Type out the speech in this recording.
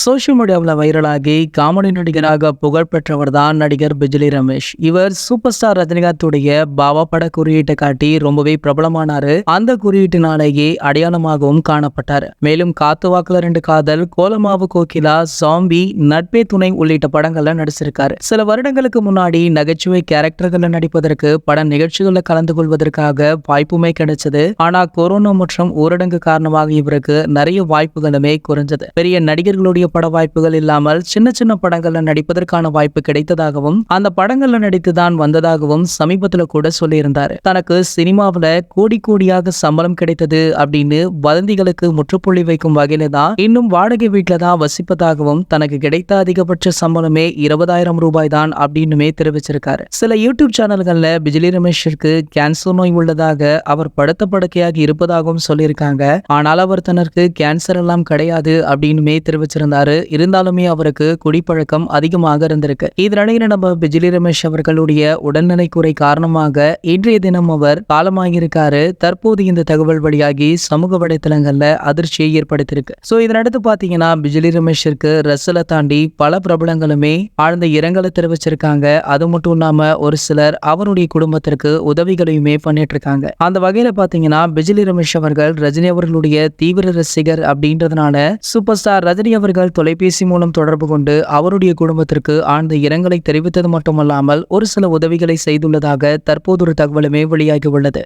Social மீடியாவில் வைரலாகி comedy நடிகராக புகழ்பெற்றவர் தான் நடிகர் பிஜிலி ரமேஷ். இவர் சூப்பர் ஸ்டார் ரஜினிகாந்துடைய பாபா பட குறியீட்டை காட்டி ரொம்பவே பிரபலமானாரு. அந்த குறியீட்டினாலேயே அடையாளமாகவும் காணப்பட்டார். மேலும் காத்துவாக்குல 2 காதல், கோலமாவு கோகிலா, சாம்பி, நட்பே துணை உள்ளிட்ட படங்கள்ல நடிச்சிருக்காரு. சில வருடங்களுக்கு முன்னாடி நகைச்சுவை கேரக்டர்கள்ல நடிப்பதற்கு பட நிகழ்ச்சிகளில் கலந்து கொள்வதற்காக வாய்ப்புமே கிடைச்சது. ஆனா கொரோனா மற்றும் ஊரடங்கு காரணமாக இவருக்கு நிறைய வாய்ப்புகளுமே குறைஞ்சது. பெரிய நடிகர்களுடைய பட வாய்ப்புகள் இல்லாமல் சின்ன சின்ன படங்கள்ல நடிப்பதற்கான வாய்ப்பு கிடைத்ததாகவும் அந்த படங்கள்ல நடித்துதான் வந்ததாகவும் சமீபத்துல கூட சொல்லியிருந்தாரு. தனக்கு சினிமாவில கோடி கோடியாக சம்பளம் கிடைத்தது அப்படின்னு வதந்திகளுக்கு முற்றுப்புள்ளி வைக்கும் வகையில தான் இன்னும் வாடகை வீட்டுல தான் வசிப்பதாகவும் தனக்கு கிடைத்த அதிகபட்ச சம்பளமே 20,000 ரூபாய் தான் அப்படின்னுமே தெரிவிச்சிருக்காரு. சில யூடியூப் சேனல்கள்ல பிஜிலி ரமேஷிற்கு கேன்சர் நோய் உள்ளதாக அவர் படுத்த படுக்கையாக இருப்பதாகவும் சொல்லியிருக்காங்க. ஆனால் அவர் தனக்கு கேன்சர் எல்லாம் கிடையாது அப்படின்னுமே தெரிவிச்சிருந்தாரு. இருந்தாலுமே அவருக்கு குடிப்பழக்கம் அதிகமாக இருந்திருக்கு. இதனிடையே நம்ம பிஜிலி ரமேஷ் அவர்களுடைய உடல்நிலை குறை காரணமாக இன்றைய தினம் அவர் காலமாகியிருக்காரு. தற்போது இந்த தகவல் வழியாகி சமூக வலைதளங்கள்ல அதிர்ச்சியை ஏற்படுத்தியிருக்கு. சோ இதனடுத்து பாத்தீங்கன்னா பிஜிலி ரமேஷிற்கு ரசலை தாண்டி பல பிரபலங்களுமே ஆழ்ந்த இரங்கலை தெரிவிச்சிருக்காங்க. அது மட்டும் இல்லாம ஒரு சிலர் அவருடைய குடும்பத்திற்கு உதவிகளையுமே பண்ணிட்டு இருக்காங்க. அந்த வகையில பாத்தீங்கன்னா பிஜிலி ரமேஷ் அவர்கள் ரஜினி அவர்களுடைய தீவிர ரசிகர் அப்படின்றதுனால சூப்பர் ஸ்டார் ரஜினி அவர்கள் தொலைபேசி மூலம் தொடர்பு கொண்டு அவருடைய குடும்பத்திற்கு ஆழ்ந்த இரங்கலை தெரிவித்தது மட்டுமல்லாமல் ஒரு சில உதவிகளை செய்துள்ளதாக தற்போது ஒரு தகவலுமே வெளியாகி உள்ளது.